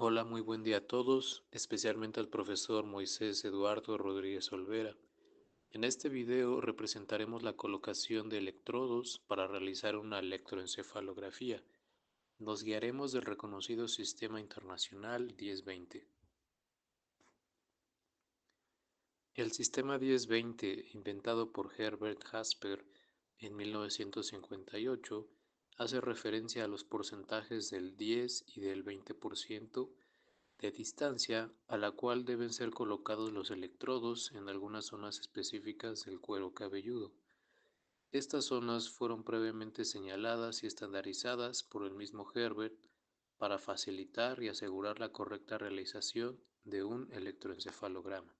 Hola, muy buen día a todos, especialmente al profesor Moisés Eduardo Rodríguez Olvera. En este video representaremos la colocación de electrodos para realizar una electroencefalografía. Nos guiaremos del reconocido Sistema Internacional 1020. El Sistema 1020, inventado por Herbert Jasper en 1958, hace referencia a los porcentajes del 10 y del 20% de distancia a la cual deben ser colocados los electrodos en algunas zonas específicas del cuero cabelludo. Estas zonas fueron previamente señaladas y estandarizadas por el mismo Herbert para facilitar y asegurar la correcta realización de un electroencefalograma.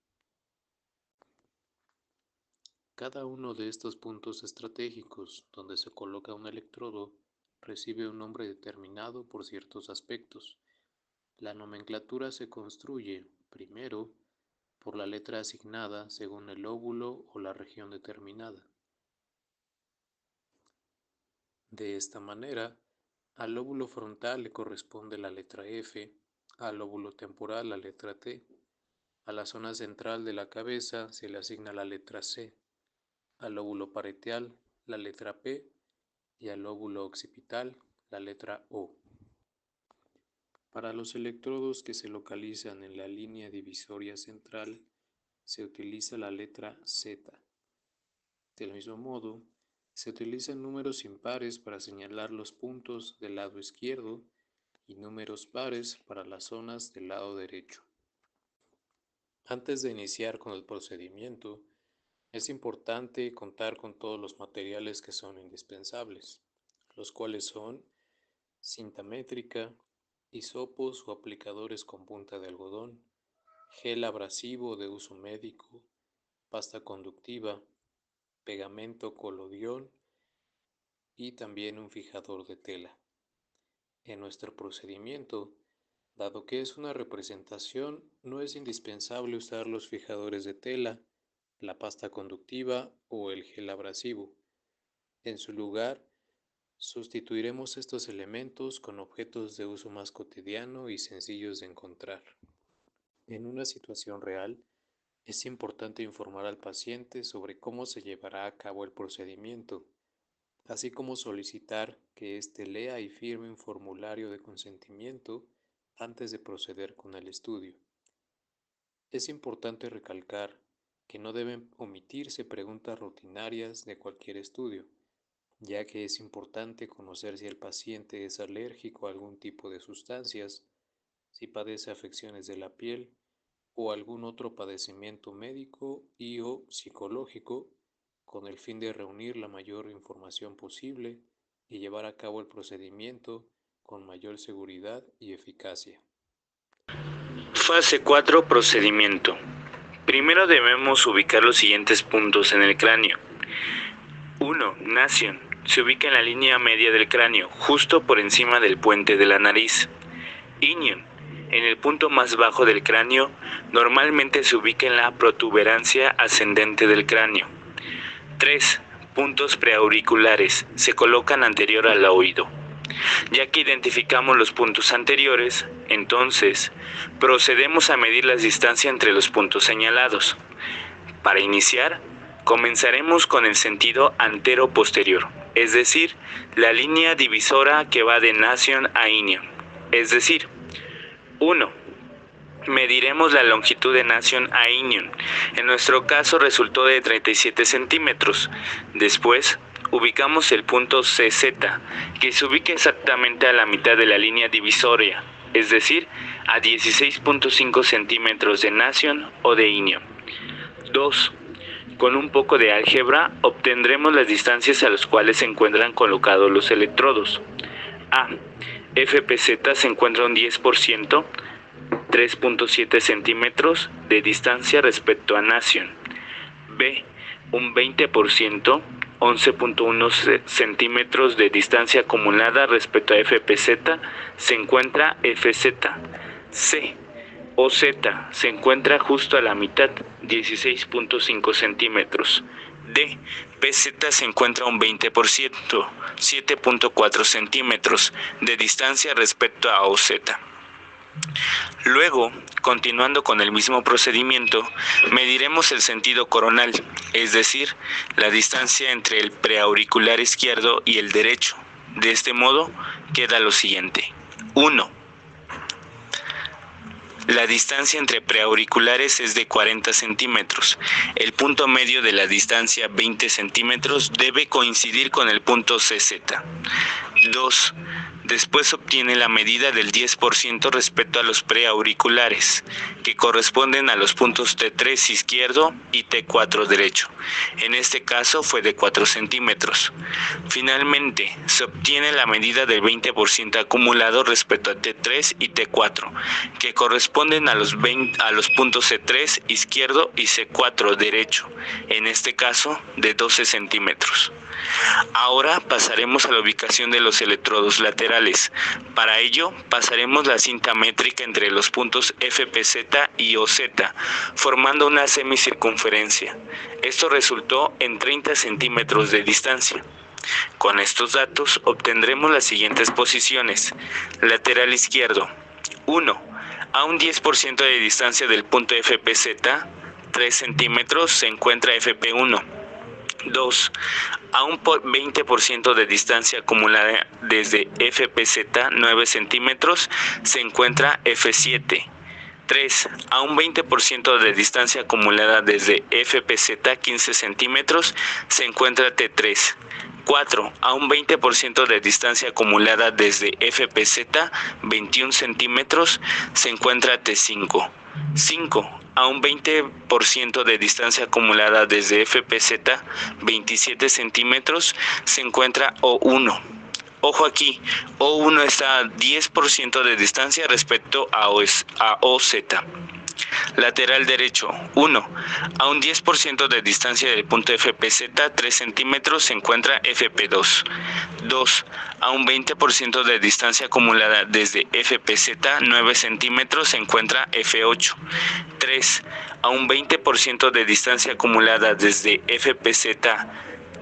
Cada uno de estos puntos estratégicos donde se coloca un electrodo recibe un nombre determinado por ciertos aspectos. La nomenclatura se construye, primero, por la letra asignada según el lóbulo o la región determinada. De esta manera, al lóbulo frontal le corresponde la letra F, al lóbulo temporal la letra T, a la zona central de la cabeza se le asigna la letra C, al lóbulo parietal la letra P y al lóbulo occipital la letra O. Para los electrodos que se localizan en la línea divisoria central, se utiliza la letra Z. Del mismo modo, se utilizan números impares para señalar los puntos del lado izquierdo y números pares para las zonas del lado derecho. Antes de iniciar con el procedimiento, es importante contar con todos los materiales que son indispensables, los cuales son cinta métrica, hisopos o aplicadores con punta de algodón, gel abrasivo de uso médico, pasta conductiva, pegamento colodión y también un fijador de tela. En nuestro procedimiento, dado que es una representación, no es indispensable usar los fijadores de tela, la pasta conductiva o el gel abrasivo. En su lugar, sustituiremos estos elementos con objetos de uso más cotidiano y sencillos de encontrar. En una situación real, es importante informar al paciente sobre cómo se llevará a cabo el procedimiento, así como solicitar que éste lea y firme un formulario de consentimiento antes de proceder con el estudio. Es importante recalcar que no deben omitirse preguntas rutinarias de cualquier estudio, ya que es importante conocer si el paciente es alérgico a algún tipo de sustancias, si padece afecciones de la piel o algún otro padecimiento médico y o psicológico, con el fin de reunir la mayor información posible y llevar a cabo el procedimiento con mayor seguridad y eficacia. Fase 4. Procedimiento. Primero debemos ubicar los siguientes puntos en el cráneo. 1. Nasion. Se ubica en la línea media del cráneo, justo por encima del puente de la nariz. Inion. En el punto más bajo del cráneo, normalmente se ubica en la protuberancia ascendente del cráneo. 3. Puntos preauriculares. Se colocan anterior al oído. Ya que identificamos los puntos anteriores, entonces procedemos a medir las distancias entre los puntos señalados. Para iniciar, comenzaremos con el sentido antero-posterior, es decir, la línea divisora que va de nasion a inion. Es decir, 1. Mediremos la longitud de nasion a inion. En nuestro caso resultó de 37 centímetros. Después, ubicamos el punto CZ, que se ubica exactamente a la mitad de la línea divisoria, es decir, a 16.5 centímetros de nasion o de inion. 2. Con un poco de álgebra obtendremos las distancias a las cuales se encuentran colocados los electrodos. A. FPZ se encuentra un 10%, 3.7 centímetros de distancia respecto a nasion. B. Un 20%, 11.1 centímetros de distancia acumulada respecto a FPZ se encuentra FZ. C. OZ se encuentra justo a la mitad, 16.5 centímetros. D. PZ se encuentra un 20%, 7.4 centímetros de distancia respecto a OZ. Luego, continuando con el mismo procedimiento, mediremos el sentido coronal, es decir, la distancia entre el preauricular izquierdo y el derecho. De este modo, queda lo siguiente. 1. La distancia entre preauriculares es de 40 centímetros. El punto medio de la distancia, 20 centímetros, debe coincidir con el punto CZ. 2. Después obtiene la medida del 10% respecto a los preauriculares, que corresponden a los puntos T3 izquierdo y T4 derecho. En este caso fue de 4 centímetros. Finalmente, se obtiene la medida del 20% acumulado respecto a T3 y T4, que corresponden a los puntos C3 izquierdo y C4 derecho, en este caso de 12 centímetros. Ahora pasaremos a la ubicación de los electrodos laterales. Para ello, pasaremos la cinta métrica entre los puntos FPZ y OZ, formando una semicircunferencia. Esto resultó en 30 centímetros de distancia. Con estos datos obtendremos las siguientes posiciones. Lateral izquierdo. 1. A un 10% de distancia del punto FPZ, 3 centímetros, se encuentra FP1. 2. A un 20% de distancia acumulada desde FPZ, 9 centímetros, se encuentra F7. 3. A un 20% de distancia acumulada desde FPZ, 15 centímetros, se encuentra T3. 4. A un 20% de distancia acumulada desde FPZ, 21 centímetros, se encuentra T5. 5. A un 20% de distancia acumulada desde FPZ, 27 centímetros, se encuentra O1. Ojo aquí, O1 está a 10% de distancia respecto a OZ. Lateral derecho, 1. A un 10% de distancia del punto FPZ, 3 centímetros, se encuentra FP2. 2. A un 20% de distancia acumulada desde FPZ, 9 centímetros, se encuentra F8. 3. A un 20% de distancia acumulada desde FPZ,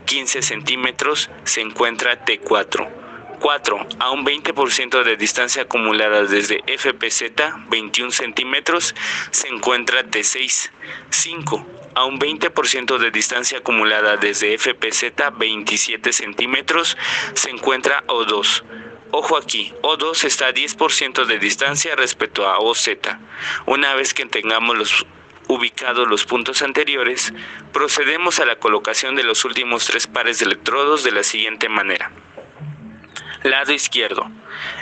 15 centímetros, se encuentra T4. 4. A un 20% de distancia acumulada desde FPZ, 21 centímetros, se encuentra T6. 5. A un 20% de distancia acumulada desde FPZ, 27 centímetros, se encuentra O2. Ojo aquí, O2 está a 10% de distancia respecto a OZ. Una vez que tengamos ubicados los puntos anteriores, procedemos a la colocación de los últimos 3 pares de electrodos de la siguiente manera. Lado izquierdo,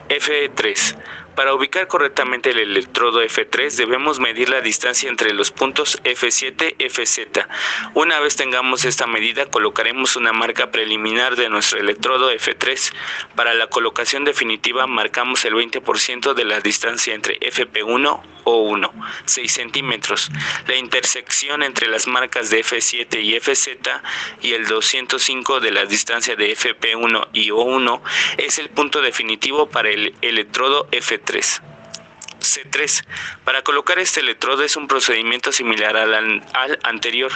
F3. Para ubicar correctamente el electrodo F3 debemos medir la distancia entre los puntos F7 y FZ. Una vez tengamos esta medida, colocaremos una marca preliminar de nuestro electrodo F3. Para la colocación definitiva marcamos el 20% de la distancia entre FP1 o 1, 6 centímetros. La intersección entre las marcas de F7 y FZ y el 205 de la distancia de FP1 y O1 es el punto definitivo para el electrodo F3. C3. Para colocar este electrodo es un procedimiento similar al anterior.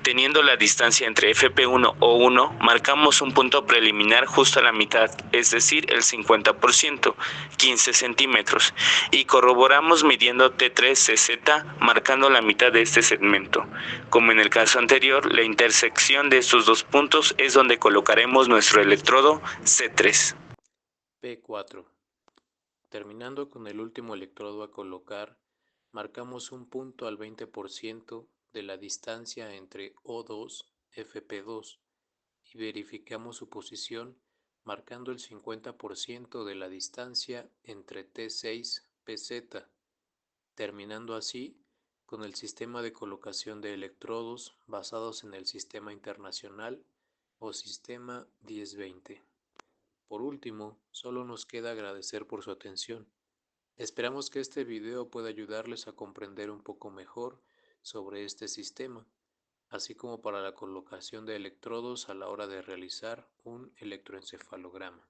Teniendo la distancia entre FP1 o 1, marcamos un punto preliminar justo a la mitad, es decir, el 50%, 15 centímetros, y corroboramos midiendo T3-CZ, marcando la mitad de este segmento. Como en el caso anterior, la intersección de estos dos puntos es donde colocaremos nuestro electrodo C3. P4. Terminando con el último electrodo a colocar, marcamos un punto al 20% de la distancia entre O2, FP2 y verificamos su posición marcando el 50% de la distancia entre T6, PZ, terminando así con el sistema de colocación de electrodos basados en el sistema internacional o sistema 1020. Por último, solo nos queda agradecer por su atención. Esperamos que este video pueda ayudarles a comprender un poco mejor sobre este sistema, así como para la colocación de electrodos a la hora de realizar un electroencefalograma.